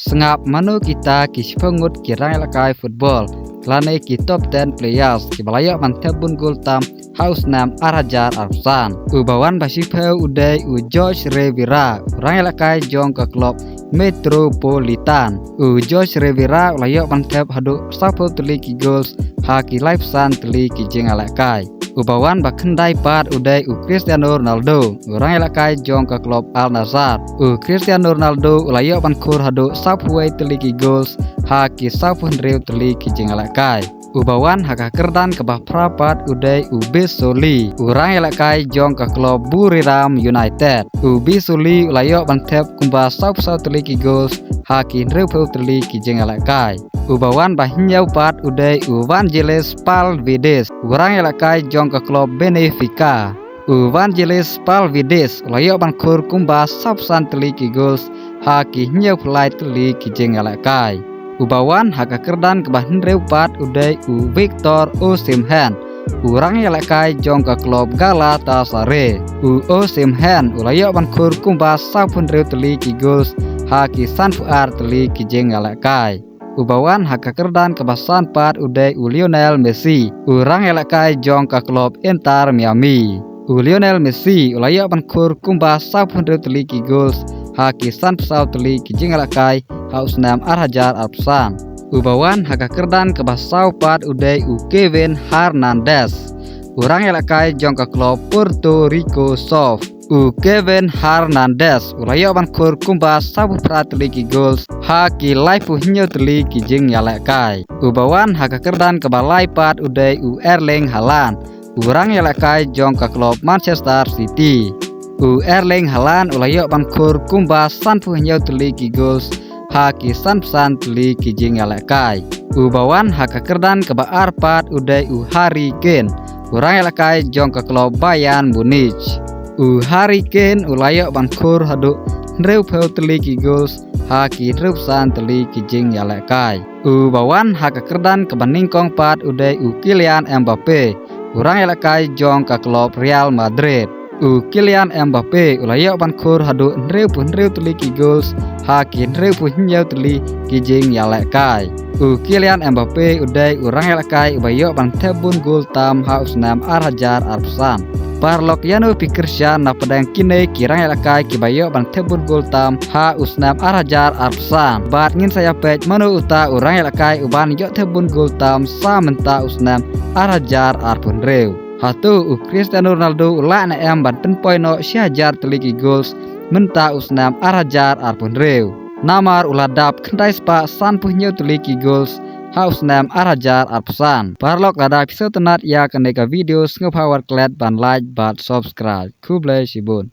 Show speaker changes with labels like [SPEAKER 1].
[SPEAKER 1] Sengap manu kita kispengut kirang lakai football. Kelane ki top 10 players ki balayak mantep bun gol tam haus nam arajar arsan. Ubawan basipeu udai George Rivera. Orang lakai jong ke klub Metropolitan. George Rivera layak mantep hadu sapo teli ki goals haki live san teli ki jeng lakai. Ubawan bakendai pat udai Cristiano Ronaldo. Orang lakai jong ke klub Al Nassr. Cristiano Ronaldo layak bankur hadu saphuai teli ki goals haki sapun rew teli ki jeng lakai. Ubawan haka kerdan kebah prapat udai Bissouli. Orang lakai jong ke klub Buriram United. Bissouli layak bantep kumba sap teli ki goals haki rew teli ki jeng lakai. Ubawan bahinyau pat udai Vangelis Palvidis. Orang lakai jong ke klub Benfica. Vangelis Palvidis layak bankur kumba sapsan teli ki goals haki nyau pelai teli ki jeng lakai. Ubawan haka kerdan kebah rew pat udai Victor Osimhen. Orang lakai jong ke klub Galatasaray. Osimhen layak bankur kumba sapun rew teli ki goals haki sanfuar teli ki jeng lakai. Ubawan haka kerdan kebasan pat udai Lionel Messi. Orang lakai jong ke klub Inter Miami. Lionel Messi layak bankur kumba sapun rew teli ki goals haki sanfusau teli ki jeng lakai haus nam arhajar arpsan. Ubawan haka kerdan kebasau pat udai Kevin Hernandez. Orang lakai jong ke klub Puerto Rico Soft. Kevin Hernandez layak bankur kumba sabu prat teli ki goals haki laifu hinyo teli ki jeng lakai. Ubawan haka kerdan kebalai pat udai Erling Haaland. Orang lakai jong ke klub Manchester City. Erling Haaland layak bankur kumba sanfu hinyo teli ki goals haki sanpsan teli ki jeng lakai. Ubawan haka kerdan keba arpat udai Harry Kane. Orang lakai jong ke klub Bayern Munich. Harry Kane layak bankur hadu rew peu teli ki goals haki reusan teli ki jeng lakai. Ubawan haka kerdan keba ningkong pat udai Kylian Mbappe. Orang lakai jong ke klub Real Madrid. Kylian Mbappe layak bankur hadu rew teli ki goals haki rew nyau teli ki jeng lakai. Kylian Mbappe udai orang lakai bayak bantep bun gol tam haus nam arhajar arpsan. Parlok yano pikirsya na pedang kine kirang lakai ki bayak bantep bun gol tam haus nam arhajar arpsan. Bat ngin saya pej manu uta orang lakai uban yok tebun gol tam sa menta usnam arhajar arpun rew. Hatu Cristiano Ronaldo ulak na banten poino syajar teli ki goals menta usnam arhajar arpun rew. Namar uladap kentai spa sanpuh nyau teli ki goals haus nam arhajar arpsan. Parlok lada episode tenat ya keneka video ngepawar klet ban like bat subscribe. Kublai sibun.